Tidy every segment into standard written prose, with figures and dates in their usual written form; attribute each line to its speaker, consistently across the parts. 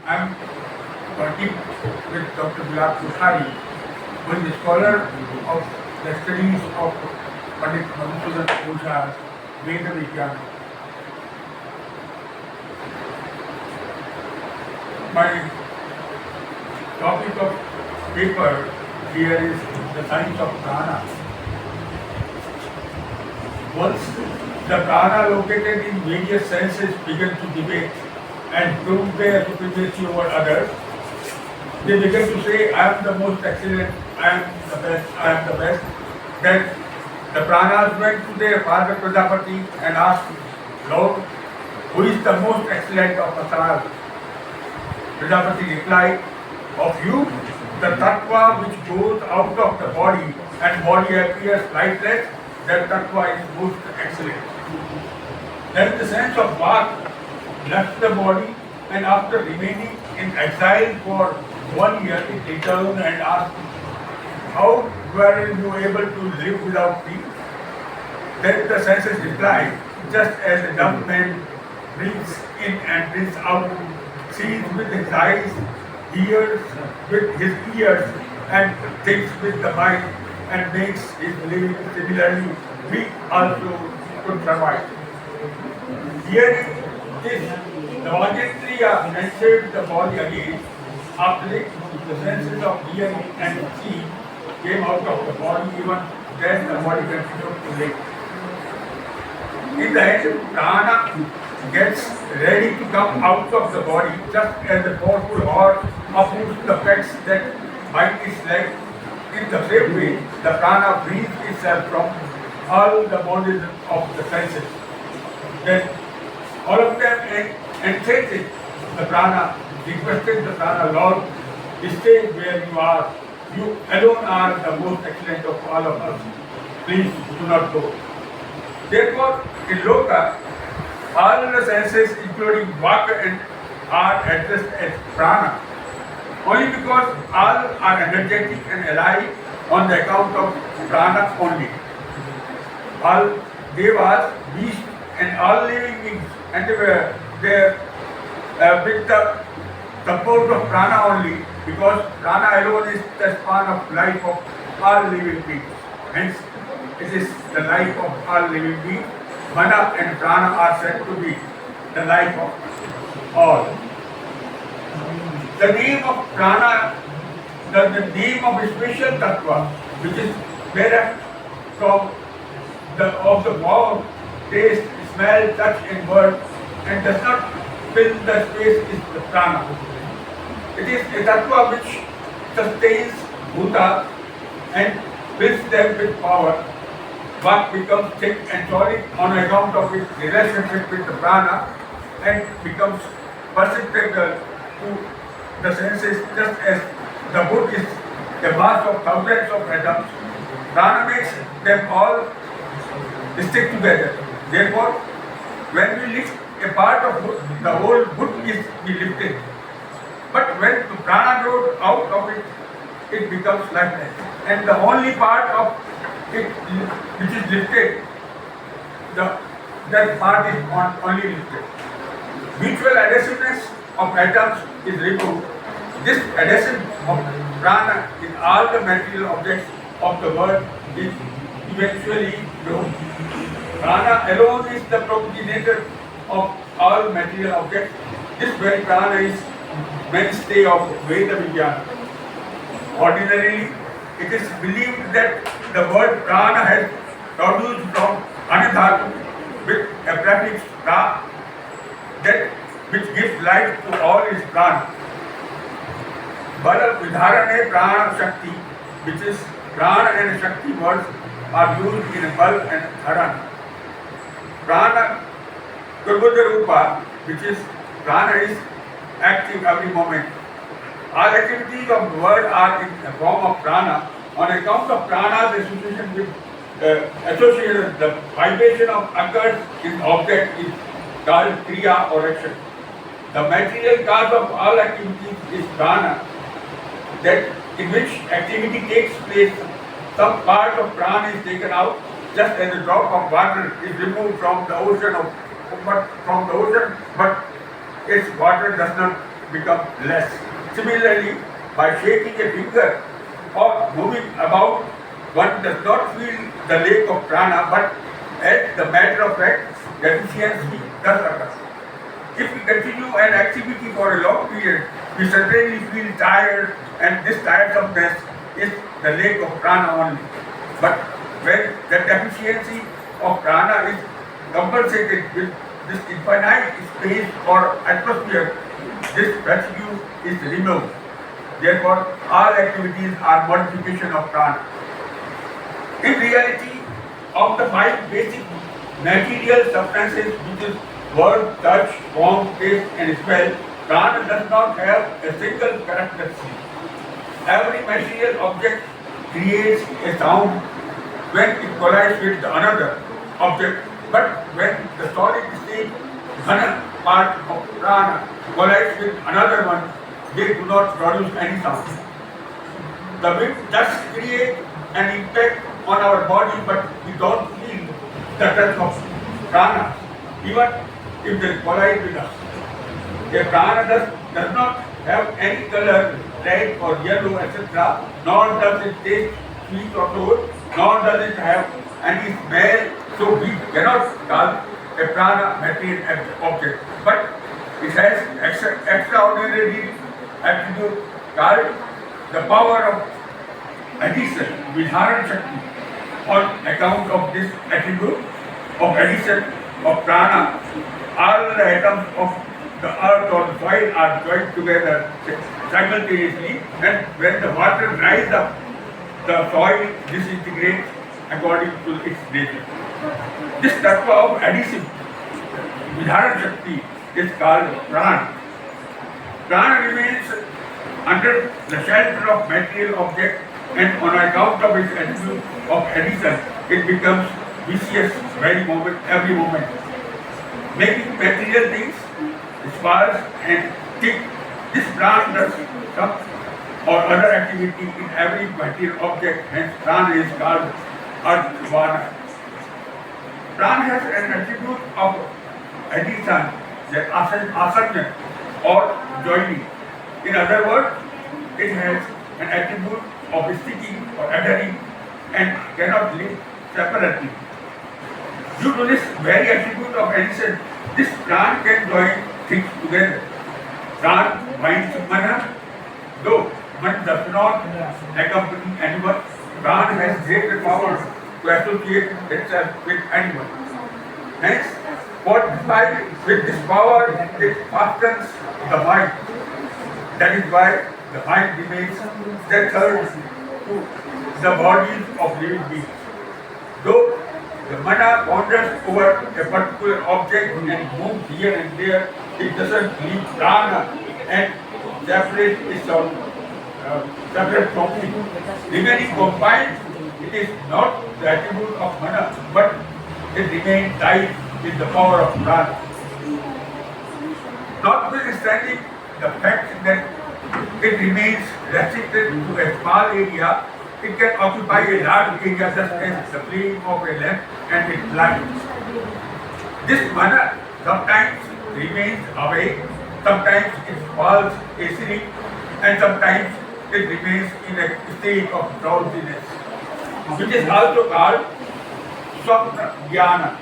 Speaker 1: I'm working with Dr.Bhawani, who is a scholar of the studies of Pandit Madhusudan Osha's Veda Vijnana. My topic of paper here is the science of prana. Once the prana located in various senses began to debate and prove their supremacy over others, they began to say, I am the most excellent, I am the best, I am the best. Then the pranas went to their father Prajapati and asked, Lord, who is the most excellent of us all? Prajapati replied, of you, the tattva which goes out of the body and body appears lifeless, that tattva is most excellent. Then the sense of Vak left the body, and after remaining in exile for 1 year, it returned and asked, how were you able to live without me? Then the senses replied, just as a dumb man breathes in and breathes out, sees with his eyes, hears with his ears, and thinks with the mind, and makes his living. Similarly, we also could survive. Hearing this, the Vajantriya entered the body again. After it, the senses of hearing and seeing came out of the body, even then the body continued to live. In the end, prana gets ready to come out of the body, just as the powerful horse uproots the pegs that bind its leg. In the same way, the prana frees itself from all the bondage of the senses. Then all of them entreated the prana, requested the prana, Lord, stay where you are. You alone are the most excellent of all of us. Please do not go. Therefore, in Loka, all the senses, including Vaka and are addressed as prana, only because all are energetic and alive on the account of prana only. All devas, beasts, and all living beings, and they were there with the support of prana only, because prana alone is the span of life of all living beings. Hence, it is the life of all living beings. Mana and prana are said to be the life of all. The name of prana, the name of a special tattva, which is derived from of the warmth, taste, smell, touch, and word, and does not fill the space, is the prana. It is a tattva which sustains bhuta and fills them with power. Vak becomes thick and solid on account of its relationship with the prana and becomes perceptible to the senses, just as the wood is a mass of thousands of atoms. Prana makes them all stick together. Therefore, when we lift a part of wood, the whole wood is be lifted. But when the prana goes out of it, it becomes lifeless. And the only part of it which is lifted, that part is only lifted. Mutual adhesiveness of atoms is removed. This adhesion of prana in all the material objects of the world is eventually broken. Prana alone is the progenitor of all material objects. This very prana is mainstay of Veda Vijnana. Ordinarily, it is believed that the word prana has produced from anadhatu with a prefix pra, that which gives life to all is prana. Bala vidharane prana shakti, which is prana and shakti words are used in bal and dharan. Prana Kurbuddha Rupa, which is prana is active every moment. All activities of the world are in the form of prana. On account of prana's association with the vibration of occurs in object is called kriya or action. The material cause of all activities is prana, that in which activity takes place. Some part of prana is taken out, just as a drop of water is removed from the ocean, but its water does not become less. Similarly, by shaking a finger or moving about, one does not feel the lack of prana, but as the matter of fact, deficiency does occur. If we continue an activity for a long period, we certainly feel tired, and this tiresomeness is the lack of prana only. But when the deficiency of prana is compensated with this infinite space or atmosphere, this residue is removed. Therefore, all activities are modification of prana. In reality, of the five basic material substances, which is word, touch, form, taste, and smell, prana does not have a single characteristic. Every material object creates a sound when it collides with another object, but when the solid state ghana part of prana collides with another one, they do not produce any sound. The wind does create an impact on our body, but we don't feel the touch of prana, even if they collide with us. The prana does not have any color, red or yellow, etc., nor does it taste sweet or sour, nor does it have any smell, so we cannot call a prana material object. But it has extraordinary attribute called the power of addition, Vidharan Shakti. On account of this attribute of addition of prana, all the atoms of the earth or the soil are joined together simultaneously, and when the water dries up, the soil disintegrates according to its nature. This tattva of addition, Vidharan Shakti, is called prana. Prana remains under the shelter of material object, and on account of its attribute of addition, it becomes vicious every moment, making material things sparse and thick. This prana does some or other activity in every material object, hence prana is called ardhavana. Prana has an attribute of addition, that asana or joining. In other words, it has an attribute of sticking or adhering and cannot live separately. Due to this very attribute of addition, this prana can join things together. Prana binds mana, though man does not accompany anyone. Prana has greater power to associate itself with anyone. Hence, fortified with this power, it fastens the mind. That is why the mind remains tethered to the bodies of living beings. Though the mana wanders over a particular object and moves here and there, it doesn't leave prana and separate itself separate from it. Remaining combined, it is not the attribute of mana, but it remains tied with the power of prana. Notwithstanding the fact that it remains restricted to a small area, it can occupy a large area just as the flame of a lamp and it lights. This mana sometimes remains away, sometimes it falls easily, and sometimes it remains in a state of drowsiness, which is also called swapna jnana.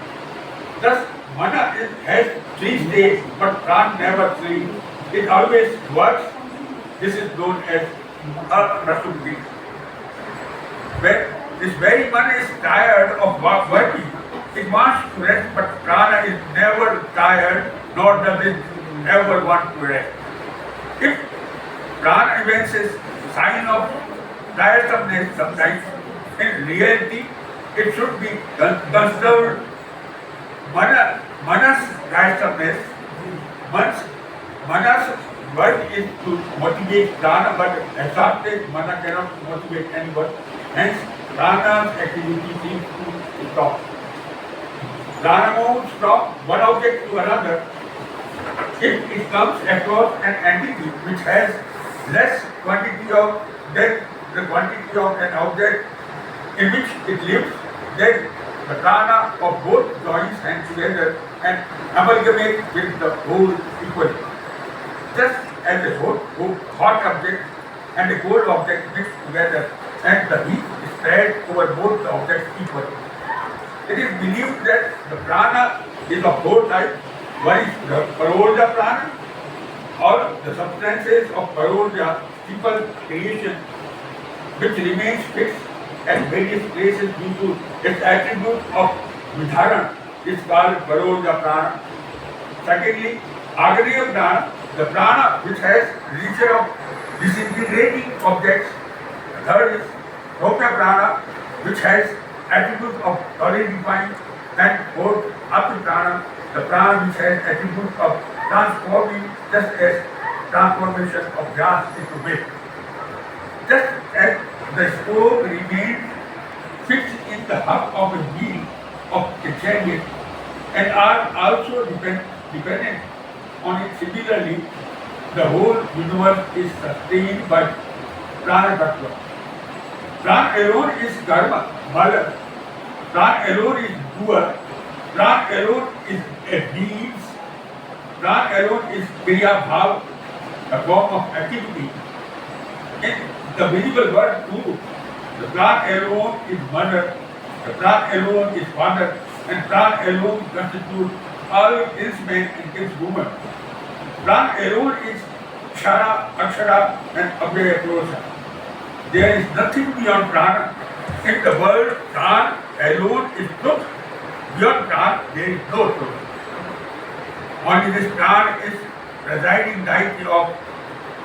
Speaker 1: Thus, mana has three states, but prana never sleeps. It always works. This is known as prasubdhi. When this very mana is tired of working, it wants to rest, but prana is never tired, nor does it ever want to rest. If prana evinces sign of tiresomeness sometimes, in reality, it should be considered mana's tiresomeness. Mana's work is to motivate prana, but exhausted mana cannot motivate anyone. Hence, prana's activity seems to stop. Prana moves from one object to another. If it comes across an entity which has less quantity of than the quantity of an object in which it lives, then the prana of both joins hands together and amalgamate with the whole equally. Just as a hot object and a cold object mixed together, and the heat is spread over both the objects equally. It is believed that the prana is of four types. One is the parorja prana, or the substances of parorja, simple creation, which remains fixed at various places due to its attribute of vidharan, is called parorja prana. Secondly, agriya prana, the prana which has nature of disintegrating objects. Third is rota prana, which has attribute of solidifying. And fourth, api prana, the prana which has attribute of transforming, just as transformation of glass into milk. Just as the spoke remains fixed in the hub of a wheel of a chariot and are also dependent on it, similarly, the whole universe is sustained by prana tattva. Prana alone is karma, mala. Prana alone is doer. Prana alone is a deeds. Prana alone is kriya bhav, a form of activity. In the visible world too, the prana alone is mother, the prana alone is father, and prana alone constitutes all else man and else woman. Prana alone is kshara, akshara, and abhyaya purusha. There is nothing beyond prana. In the world, prana alone is truth. Beyond prana, there is no truth. Only this prana is presiding deity of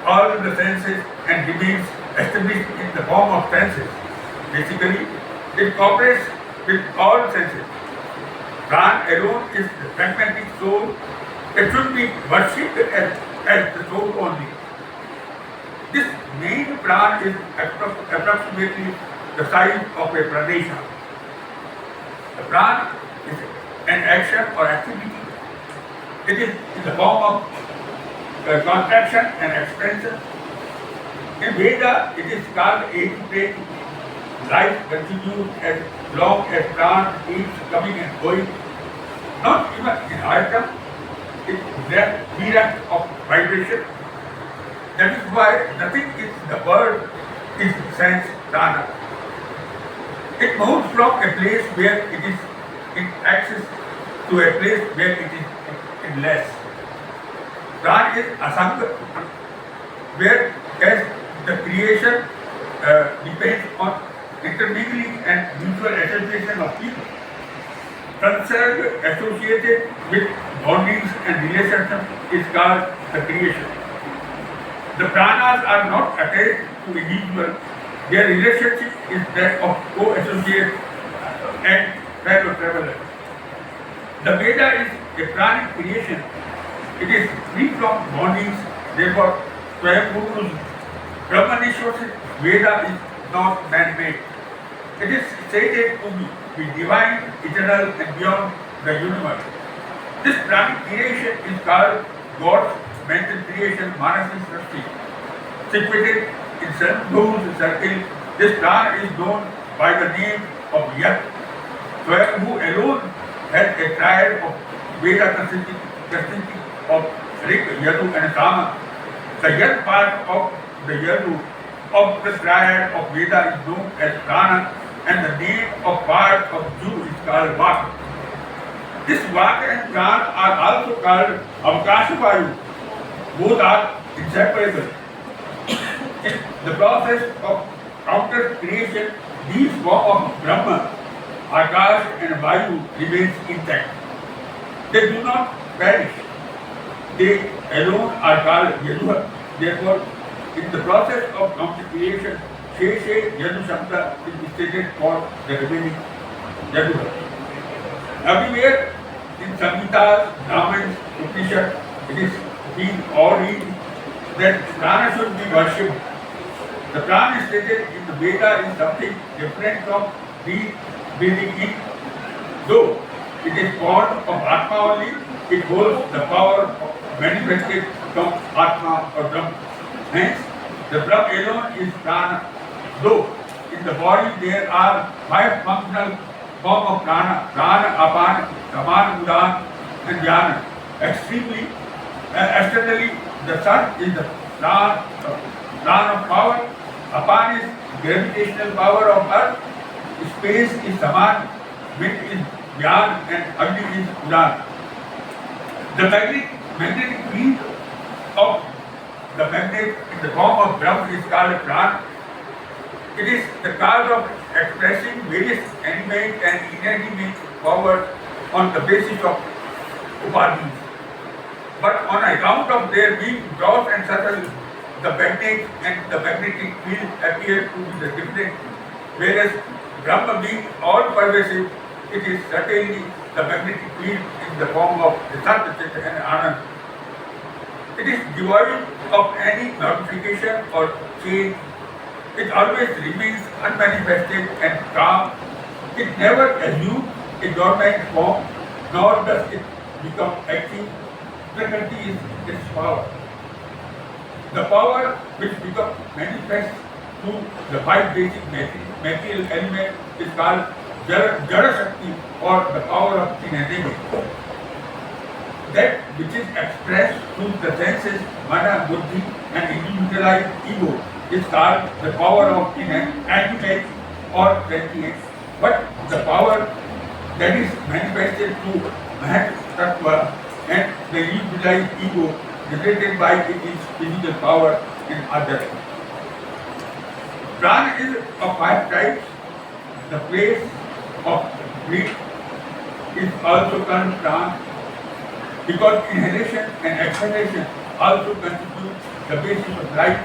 Speaker 1: all the senses and remains established in the form of senses. Basically, it cooperates with all senses. Prana alone is the pragmatic soul. It should be worshipped as the soul only. This main prana is approximately the size of a pradesha. The prana is an action or activity. It is in the form of contraction and expansion. In Veda, it is called etipreti. Life continues as long as prana keeps coming and going. Not even in item, it is direct of vibration. That is why nothing in the world is sense prana. It moves from a place where it is in access to a place where it is in less. Prana is asanga, where as the creation depends on intermingling and mutual association of people. Concerned associated with bondings and relationships is called the creation. The pranas are not attached to individual. Their relationship is that of co-associate and fellow traveler. The Veda is a pranic creation. It is free from bondings. Therefore, Swayambhu's Brahmanishwara Veda is not man-made. It is stated to be divine, eternal, and beyond the universe. This pranic creation is called God's mental creation, Manasi Srishti. Situated in Swayambhu's circle, this prana is known by the name of Yat. Swayambhu alone has a triad of Veda consisting of Rik, Yadu, and Sama. The Yat part of the Yadu of the triad of Veda is known as prana, and the name of part of Ju is called Vak. This Vak and prana are also called Avakashavayu. Both are inseparable. In the process of counter creation, these forms of Brahma, Akash, and Vayu remains intact. They do not perish. They alone are called Yaduha. Therefore, in the process of counter creation, Sheshe Yadu Shamta is stated for the remaining Yaduha. Everywhere in Samhitas, Brahmins, Upanishad, it is being ordered that prana should be worshipped. The prana stated in the Veda is something different from breathing in. Though it is born of Atma only, it holds the power of manifested from Atma or Brahma. Hence, the Brahma alone is prana. Though in the body there are 5 functional forms of prana: prana, apana, samana, udana, and jnana. Externally, The sun is the plan of power. Apan is gravitational power of earth. Space is Saman. Wind is Gyan and Agni is Udan. The magnetic field of the magnet in the form of drum is called a pran. It is the cause of expressing various animate and inanimate powers on the basis of upadhis. But on account of their being gross and subtle, the magnet and the magnetic field appear to be the different. Whereas Brahma being all pervasive, it is certainly the magnetic field in the form of the Sat, Chit and Anand. It is devoid of any modification or change. It always remains unmanifested and calm. It never assumes a dormant form, nor does it become active. Prakriti is its power. The power which becomes manifest through the five basic material elements is called Jara Shakti, or the power of inanimate. That which is expressed through the senses, mana, buddhi and individualized ego is called the power of animate or sentient. But the power that is manifested through Mahat Tattva and the individualized ego generated by its physical power and others. Prana is of five types. The place of breath is also called prana, because inhalation and exhalation also constitute the basis of life,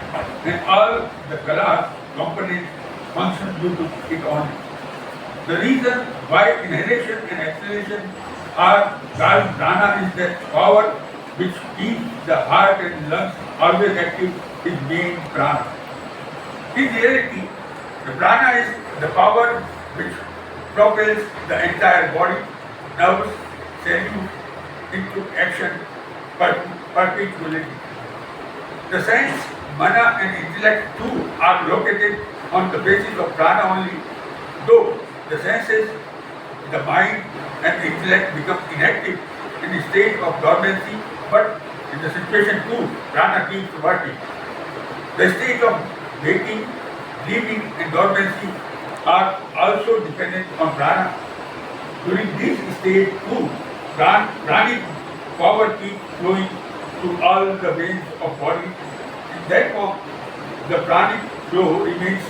Speaker 1: and all the kalas components function due to it only. The reason why inhalation and exhalation are called prana is that power which keeps the heart and lungs always active is named prana. In reality, the prana is the power which propels the entire body, nerves, cells into action perpetually. The sense, mana and intellect too are located on the basis of prana only, though the senses, the mind and the intellect become inactive in a state of dormancy, but in the situation too, prana keeps working. The state of waking, dreaming and dormancy are also dependent on prana. During this state too, pranic power keeps flowing through all the veins of body. In that form, the pranic flow remains.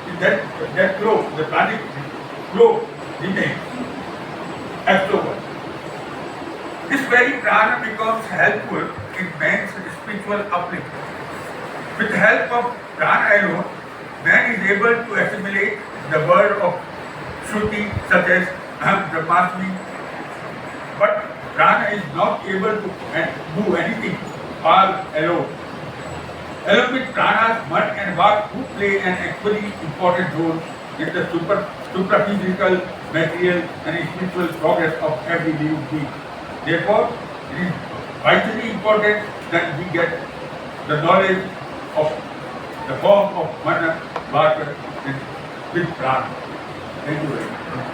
Speaker 1: In that flow, the pranic flow remains absolute. This very prana becomes helpful in man's spiritual upliftment. With the help of prana alone, man is able to assimilate the word of Shruti such as Aham Brahmasmi. But prana is not able to do anything all alone. Along with pranas, man and vak who play an equally important role in the supraphysical, material and spiritual progress of every living being. Therefore, it is vitally important that we get the knowledge of the form of mana, vaka and with prana. Thank you very much.